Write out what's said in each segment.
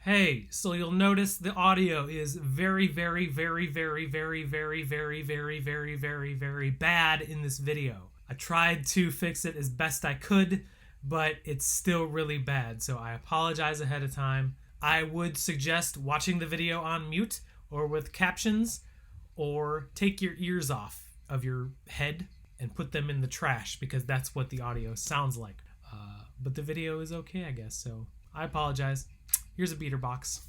Hey, so you'll notice the audio is very bad in this video. I tried to fix it as best I could, but it's still really bad, so I apologize ahead of time. I would suggest watching the video on mute or with captions, or take your ears off of your head and put them in the trash, because that's what the audio sounds like. But the video is okay, I guess, so I apologize. Here's a beater box.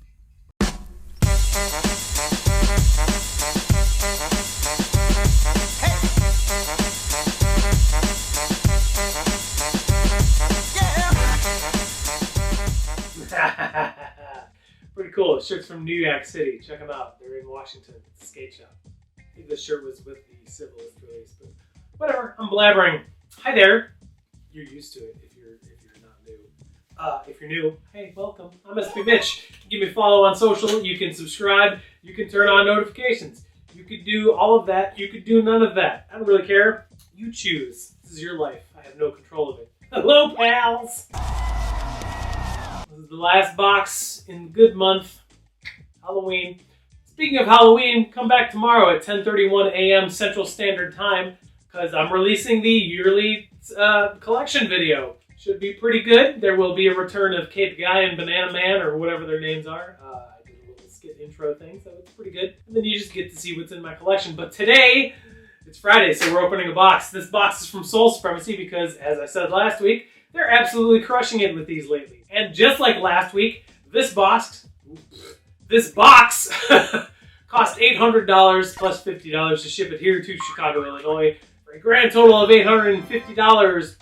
Pretty cool. The shirt's from New York City. Check them out. They're in Washington. It's a skate shop. I think this shirt was with the Civilist release, but whatever. I'm blabbering. Hi there. You're used to it if you're not new. If you're new, hey, welcome. I'm SP Mitch. Give me a follow on social. You can subscribe. You can turn on notifications. You could do all of that. You could do none of that. I don't really care. You choose. This is your life. I have no control of it. Hello, pals. This is the last box in the good month, Halloween. Speaking of Halloween, come back tomorrow at 10:31 a.m. Central Standard Time, because I'm releasing the yearly collection video. Should be pretty good. There will be a return of Cape Guy and Banana Man, or whatever their names are. I did a little skit intro thing, so it's pretty good. And then you just get to see what's in my collection. But today, it's Friday, so we're opening a box. This box is from Supremacy because, as I said last week, they're absolutely crushing it with these lately. And just like last week, this box cost $800 plus $50 to ship it here to Chicago, Illinois, for a grand total of $850.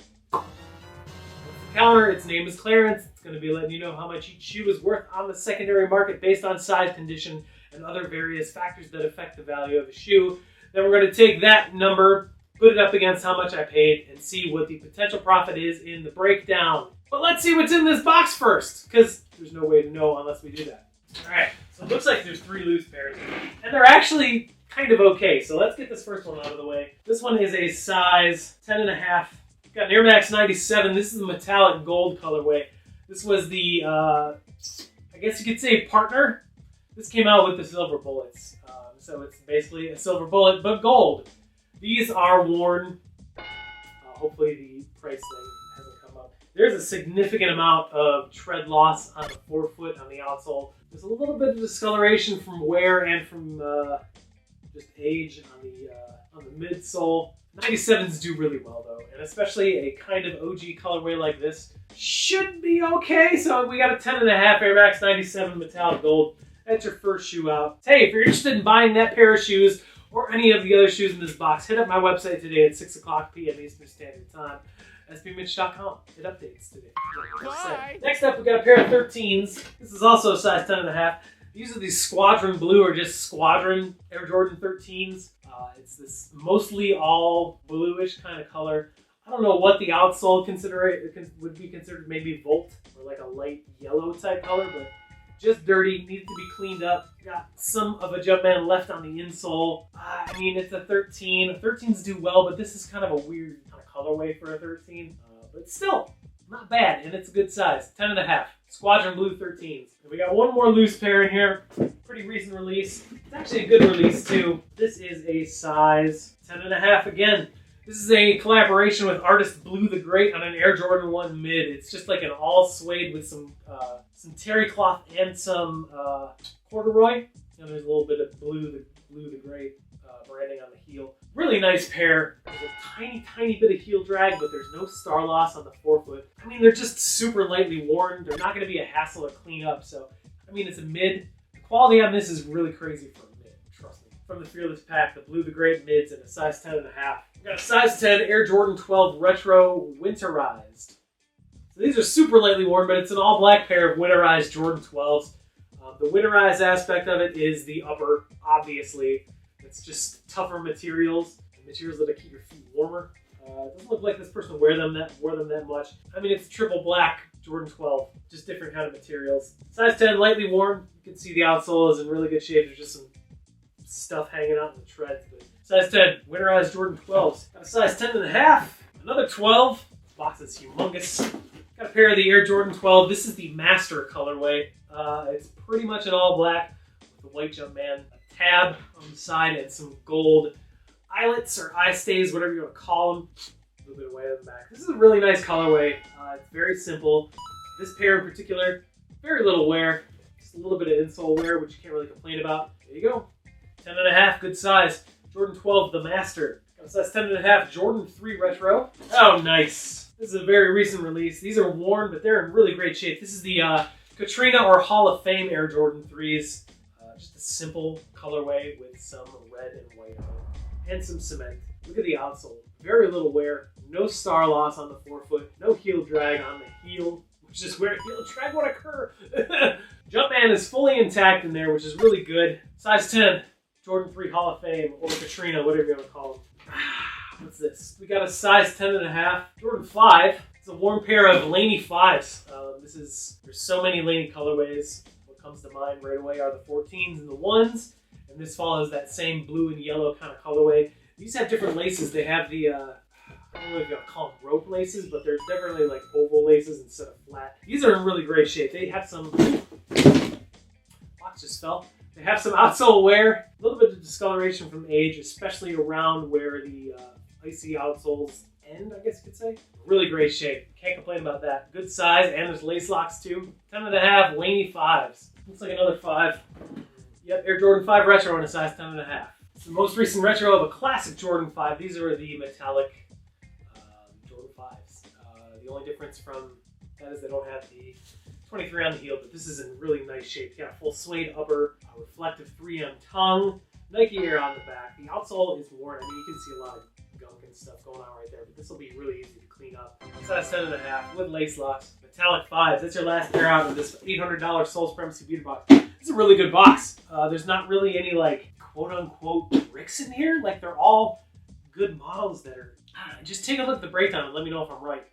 Counter, its name is clearance. It's going to be letting you know how much each shoe is worth on the secondary market based on size, condition, and other various factors that affect the value of a shoe. Then we're going to take that number, put it up against how much I paid, and see what the potential profit is in the breakdown. But let's see what's in this box first, because there's no way to know unless we do that. Alright, so it looks like there's 3 loose pairs, and they're actually kind of okay. So let's get this first one out of the way. This one is a size 10.5. Got an Air Max 97. This is the metallic gold colorway. This was the, I guess you could say, partner. This came out with the silver bullets. So it's basically a silver bullet, but gold. These are worn. Hopefully the price thing hasn't come up. There's a significant amount of tread loss on the forefoot, on the outsole. There's a little bit of discoloration from wear and from just age on the midsole. 97s do really well though, and especially a kind of OG colorway like this should be okay. So we got a 10.5 Air Max 97 metallic gold. That's your first shoe out. Hey, if you're interested in buying that pair of shoes or any of the other shoes in this box, hit up my website today at 6 o'clock p.m. Eastern Standard Time. SBMitch.com. It updates today. Bye. Next up, we got a pair of 13s. This is also a size 10.5. These are these Squadron Blue, or just Squadron Air Jordan 13s. It's this mostly all bluish kind of color. I don't know what the outsole would be considered, maybe Volt, or like a light yellow type color, but just dirty, needs to be cleaned up. Got some of a Jumpman left on the insole. I mean, it's a 13. 13s do well, but this is kind of a weird kind of colorway for a 13. But still, not bad, and it's a good size. 10.5. Squadron Blue 13s. And we got one more loose pair in here. Pretty recent release. It's actually a good release too. This is a size 10.5 again. This is a collaboration with artist Blue the Great on an Air Jordan 1 mid. It's just like an all suede with some terry cloth and some corduroy. And there's a little bit of Blue the Great branding on the heel. Really nice pair. There's a tiny bit of heel drag, but there's no star loss on the forefoot. I mean, they're just super lightly worn. They're not going to be a hassle to clean up. So, I mean, it's a mid. The quality on this is really crazy for a mid, trust me. From the Fearless Pack, the Blue the Great mids in a size 10.5. We got a size 10 Air Jordan 12 Retro Winterized. So these are super lightly worn, but it's an all black pair of winterized Jordan 12s. The winterized aspect of it is the upper, obviously. It's just tougher materials that'll keep your feet warmer. It doesn't look like this person wore them that much. I mean, it's triple black Jordan 12, just different kind of materials. Size 10, lightly worn. You can see the outsole is in really good shape. There's just some stuff hanging out in the treads. But size 10, winterized Jordan 12s. Got a size 10.5, another 12. This box is humongous. Got a pair of the Air Jordan 12. This is the Master colorway. It's pretty much an all black with the white Jumpman, a tab on the side, and some gold eyelets or eye stays, whatever you want to call them. A little bit of white on the back. This is a really nice colorway. It's very simple. This pair in particular, very little wear. Just a little bit of insole wear, which you can't really complain about. There you go. 10.5, good size. Jordan 12, the Master. Got a size 10.5, Jordan 3 Retro. Oh, nice. This is a very recent release. These are worn, but they're in really great shape. This is the Katrina or Hall of Fame Air Jordan 3s. Just a simple colorway with some red and white on it. And some cement. Look at the outsole. Very little wear. No star loss on the forefoot. No heel drag on the heel, which is where heel drag would occur. Jumpman is fully intact in there, which is really good. Size 10, Jordan 3 Hall of Fame, or Katrina, whatever you want to call them. What's this? We got a size 10.5, Jordan 5. It's a worn pair of Laney 5s. There's so many Laney colorways. What comes to mind right away are the 14s and the 1s. And this follows that same blue and yellow kind of colorway. These have different laces. They have the, I don't know if you want to call them rope laces, but they're definitely like oval laces instead of flat. These are in really great shape. They have some, box just fell. They have some outsole wear, a little bit of discoloration from age, especially around where the icy outsoles end, I guess you could say. Really great shape. Can't complain about that. Good size, and there's lace locks too. 10.5 Laney 5s. Looks like another 5. Yep, Air Jordan 5 Retro in a size 10.5. It's the most recent retro of a classic Jordan 5. These are the metallic Jordan 5s. The only difference from that is they don't have the 23 on the heel, but this is in really nice shape. You got a full suede upper, a reflective 3M tongue, Nike Air on the back. The outsole is worn. I mean, you can see a lot of gunk and stuff going on right there, but this will be really easy to clean up. Size 10.5 with lace locks. Metallic 5s. That's your last pair out of this $800 Soul Supremacy Beauty box. This is a really good box. There's not really any like quote-unquote bricks in here. Like, they're all good models that are... just take a look at the breakdown and let me know if I'm right.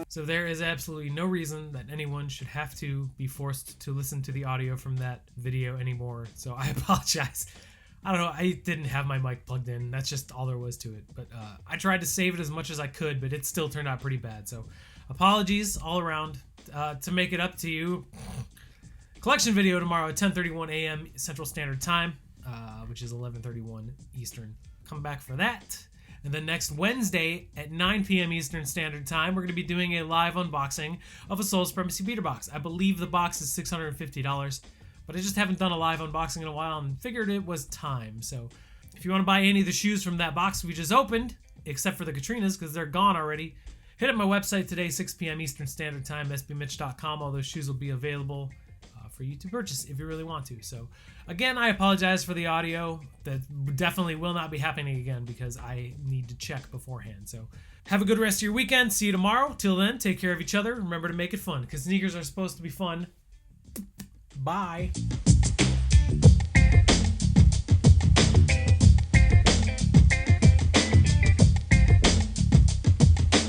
So there is absolutely no reason that anyone should have to be forced to listen to the audio from that video anymore. So I apologize. I don't know. I didn't have my mic plugged in. That's just all there was to it. But I tried to save it as much as I could, but it still turned out pretty bad. So apologies all around. To make it up to you, collection video tomorrow at 10:31 a.m. Central Standard Time, which is 11:31 Eastern. Come back for that. And then next Wednesday at 9 p.m. Eastern Standard Time, we're going to be doing a live unboxing of a Soul Supremacy Beater box. I believe the box is $650, but I just haven't done a live unboxing in a while and figured it was time. So if you want to buy any of the shoes from that box we just opened, except for the Katrinas because they're gone already, hit up my website today, 6 p.m. Eastern Standard Time, sbmitch.com. All those shoes will be available for you to purchase if you really want to. So again, I apologize for the audio. That definitely will not be happening again because I need to check beforehand. So have a good rest of your weekend. See you tomorrow. Till then, take care of each other. Remember to make it fun because sneakers are supposed to be fun. Bye.